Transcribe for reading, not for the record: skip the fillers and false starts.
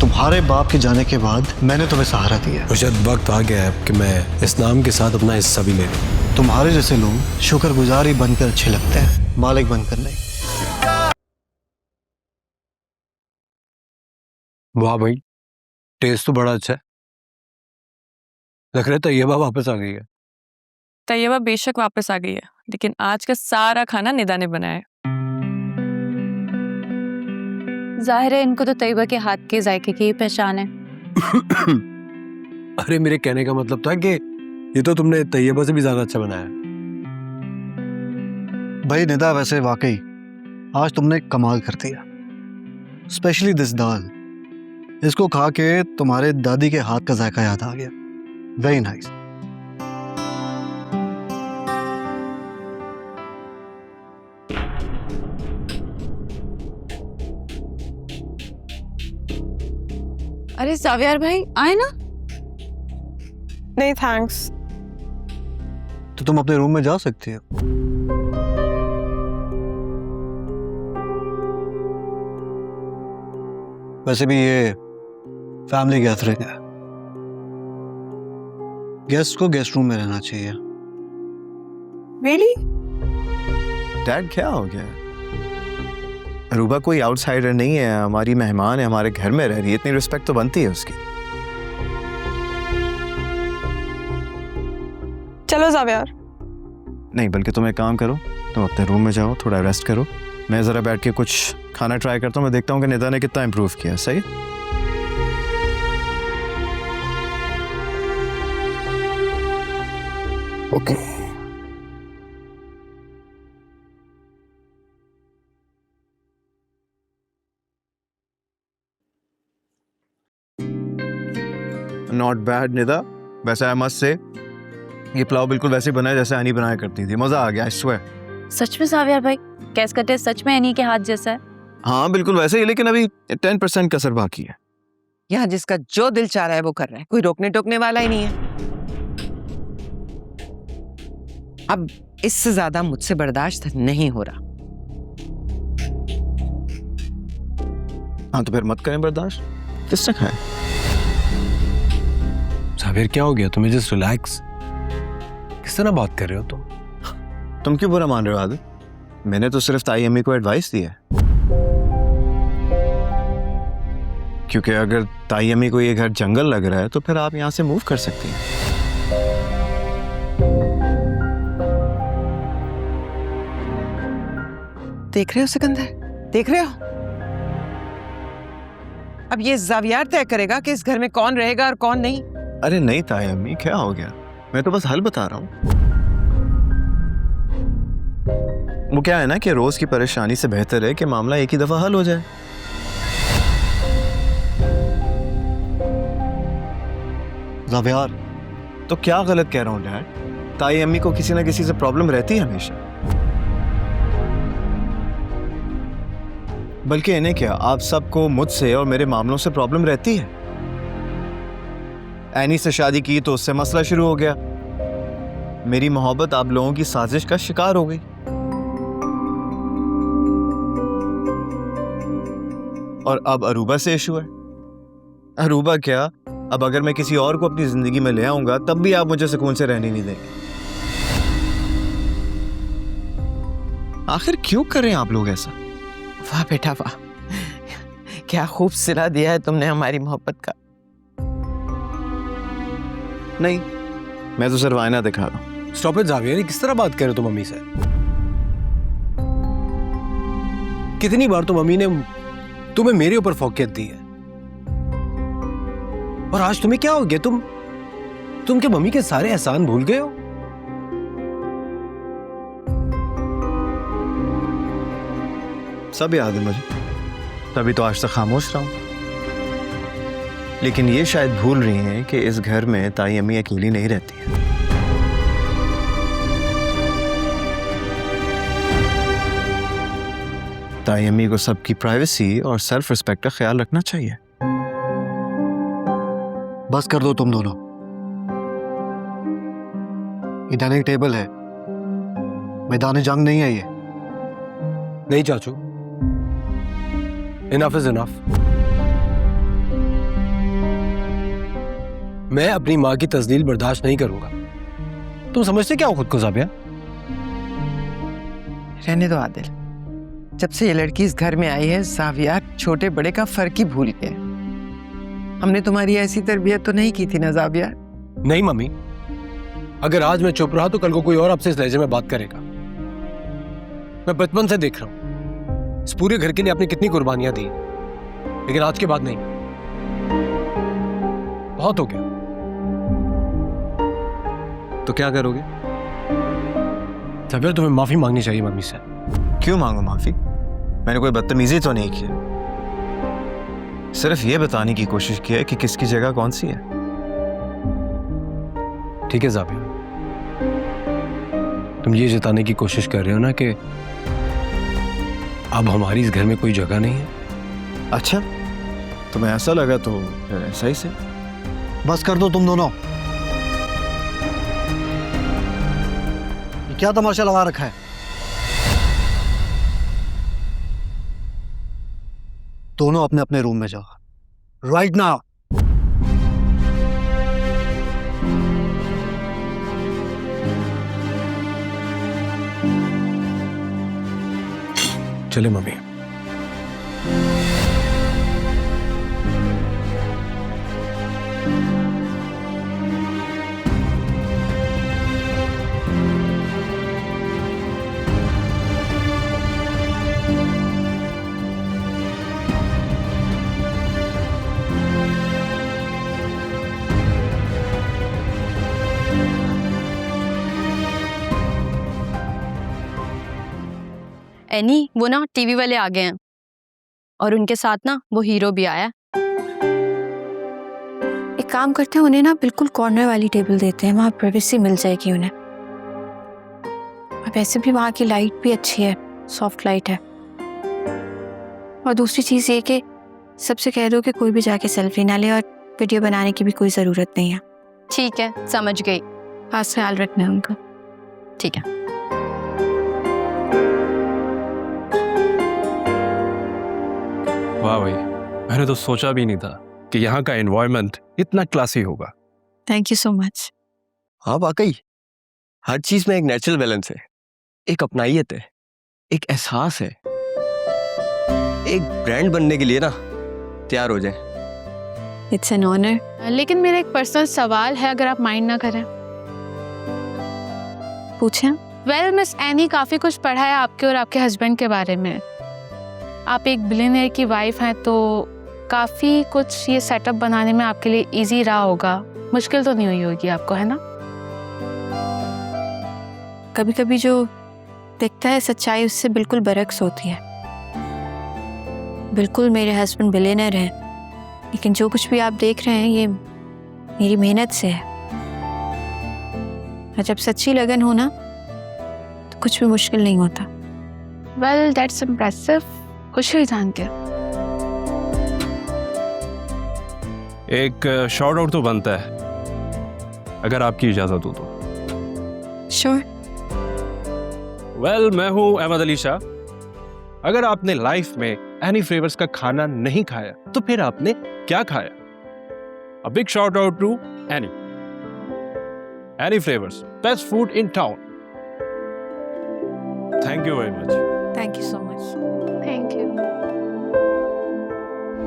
तुम्हारे बाप के जाने के बाद मैंने तुम्हें सहारा दिया। मुझे वक्त आ गया है कि मैं इस नाम के साथ अपना हिस्सा भी ले लूं। तुम्हारे जैसे लोग शुक्रगुजार ही बनकर अच्छे लगते हैं, मालिक बनकर नहीं। वाह भाई, टेस्ट तो बड़ा अच्छा है। लग रहा है तैयबा वापस आ गई है। तैयबा बेशक वापस आ गई है, लेकिन आज का सारा खाना निदा ने बनाया है। जाहिर है इनको तो तैयबा के हाथ के जायके की ही पहचान है। अरे मेरे कहने का मतलब था कि ये तो तुमने तैयबा से भी ज्यादा अच्छा बनाया। भाई निदा, वैसे वाकई आज तुमने कमाल कर दिया। स्पेशली दिस दाल, इसको खा के तुम्हारे दादी के हाथ का जायका याद आ गया। Very nice. अरे जावियार भाई आए ना। नहीं थैंक्स। तो तुम अपने रूम में जा सकती हो। वैसे भी ये फैमिली गैदरिंग है, गेस्ट को गेस्ट रूम में रहना चाहिए। Really? डैड क्या हो गया? अरूबा कोई आउटसाइडर नहीं है, हमारी मेहमान है, हमारे घर में रह रही है, इतनी रिस्पेक्ट तो बनती है उसकी। चलो जावियार। नहीं, बल्कि तुम एक काम करो, तुम अपने रूम में जाओ, थोड़ा रेस्ट करो, मैं जरा बैठ के कुछ खाना ट्राई करता हूँ, मैं देखता हूँ कि निदा ने कितना इम्प्रूव किया। सही? ओके। नॉट बैड निदा, वैसे आई मस्ट से ये पुलाव बिल्कुल वैसे बना है जैसे अनी बनाया करती थी। मजा आ गया, आई स्वेयर। सच में जावियार भाई, कैस कटे सच में एनी के हाथ जैसा है। हाँ बिल्कुल वैसे ही, लेकिन अभी 10% कसर बाकी है। यहाँ जिसका जो दिल चाह रहा है वो कर रहा है, कोई रोकने टोकने वाला ही नहीं है। अब इससे ज्यादा मुझसे बर्दाश्त नहीं हो रहा। हाँ तो फिर मत करें बर्दाश्त, किसने खाया? जावेर क्या हो गया तुम्हें? Just relax. किस तरह बात कर रहे हो तुम क्यों बुरा मान रहे हो आदिल? मैंने तो सिर्फ ताई अम्मी को एडवाइस दी है, क्योंकि अगर ताई अम्मी को ये घर जंगल लग रहा है तो फिर आप यहाँ से मूव कर सकती हैं। देख रहे हो सिकंदर, देख रहे हो? अब ये जावियार तय करेगा कि इस घर में कौन रहेगा और कौन नहीं। अरे नहीं ताई अम्मी, क्या हो गया? मैं तो बस हल बता रहा हूँ। वो क्या है ना कि रोज की परेशानी से बेहतर है कि मामला एक ही दफा हल हो जाए। जावियार, तो क्या गलत कह रहा हूँ डैड? ताई अम्मी को किसी ना किसी से प्रॉब्लम रहती है हमेशा। बल्कि इन्हें क्या, आप सबको मुझसे और मेरे मामलों से प्रॉब्लम रहती है। एनी से शादी की तो उससे मसला शुरू हो गया। मेरी मोहब्बत आप लोगों की साजिश का शिकार हो गई। और अब अरूबा से इशू है। अरूबा क्या, अब अगर मैं किसी और को अपनी जिंदगी में ले आऊंगा तब भी आप मुझे सुकून से रहने नहीं देंगे। आखिर क्यों कर रहे हैं आप लोग ऐसा? वाह बेटा वाह, क्या खूब सिला दिया है तुमने हमारी मोहब्बत का। नहीं, मैं तो सिर्फ आईना दिखा रहा हूं। स्टॉप इट जावियर, किस तरह बात कर रहे हो तुम मम्मी से? कितनी बार तो मम्मी ने तुम्हें मेरे ऊपर फौकियत दी है, और आज तुम्हें क्या हो गया? तुम क्या मम्मी के सारे एहसान भूल गए हो? सब याद है मुझे, तभी तो आज तक खामोश रहा हूं। लेकिन ये शायद भूल रही हैं कि इस घर में ताई अम्मी अकेली नहीं रहती है। ताई अम्मी को सबकी प्राइवेसी और सेल्फ रिस्पेक्ट का ख्याल रखना चाहिए। बस कर दो तुम दोनों। ये डाइनिंग टेबल है, मैदान जंग नहीं है ये। नहीं चाचू, इनफ इज इनफ। मैं अपनी माँ की तस्दील बर्दाश्त नहीं करूंगा। तुम समझते क्या हो खुद को ज़ाबिया? रहने दो आदिल, जब से ये लड़की इस घर में आई है ज़ाविया छोटे बड़े का फर्क ही भूल गया। हमने तुम्हारी ऐसी तरबियत तो नहीं की थी ना ज़ाविया? नहीं मम्मी, अगर आज मैं चुप रहा तो कल को कोई और आपसे इस लहजे में बात करेगा। मैं बचपन से देख रहा हूं इस पूरे घर के लिए आपने कितनी कुर्बानियां दी, लेकिन आज के बाद नहीं। बहुत हो गया। तो क्या करोगे? ज़ाबिया, तुम्हें माफी मांगनी चाहिए मम्मी से। क्यों मांगो माफी? मैंने कोई बदतमीजी तो नहीं की, सिर्फ ये बताने की कोशिश की है कि किसकी जगह कौन सी है। ठीक है ज़ाबिया, तुम ये जताने की कोशिश कर रहे हो ना कि अब हमारी इस घर में कोई जगह नहीं है। अच्छा, तुम्हें ऐसा लगा तो फिर ऐसा ही से। बस कर दो तुम दोनों। ये क्या तमाशा लगा रखा है? दोनों अपने अपने रूम में जाओ राइट नाउ। चले मम्मी। एनी, वो ना टीवी वाले आ गए हैं और उनके साथ ना वो हीरो भी आया है। एक काम करते हैं, उन्हें ना बिल्कुल कॉर्नर वाली टेबल देते हैं, वहाँ प्राइवेसी मिल जाएगी उन्हें। और वैसे भी वहाँ की लाइट भी अच्छी है, सॉफ्ट लाइट है। और दूसरी चीज़ ये कि सबसे कह दो कि कोई भी जाके सेल्फी ना ले और वीडियो बनाने की भी कोई ज़रूरत नहीं है। ठीक है, समझ गई। खास ख्याल रखना है उनका। ठीक है। वाह भाई, मैंने तो सोचा भी नहीं था कि यहाँ का एनवायरनमेंट इतना क्लासी होगा। Thank you so much. हाँ वाकई, हर चीज में एक नेचुरल बैलेंस है, एक अपनाइयत है, एक एहसास है। एक ब्रांड बनने के लिए ना तैयार हो जाए। It's an honour. लेकिन मेरा एक पर्सनल सवाल है, अगर आप माइंड ना करें। पूछें। वेल, मिस एनी काफ़ी कुछ पढ़ा है आपके और आपके हस्बैंड के बारे में। आप एक बिलियनियर की वाइफ हैं, तो काफ़ी कुछ ये सेटअप बनाने में आपके लिए इजी रहा होगा। मुश्किल तो नहीं हुई होगी आपको, है ना? कभी कभी जो दिखता है सच्चाई उससे बिल्कुल बरक्स होती है। बिल्कुल मेरे हस्बैंड बिलियनर हैं, लेकिन जो कुछ भी आप देख रहे हैं ये मेरी मेहनत से है। और जब सच्ची लगन हो ना तो कुछ भी मुश्किल नहीं होता। Well, that's impressive. खुश हुई जान के। एक शॉर्ट आउट तो बनता है, अगर आपकी इजाजत हो तो। श्योर। वेल, मैं हूं अहमद अली शाह। अगर आपने लाइफ में एनी फ्लेवर्स का खाना नहीं खाया तो फिर आपने क्या खाया? A big shout out to Annie. Annie flavours, best food in town. Thank you very much. Thank you so much.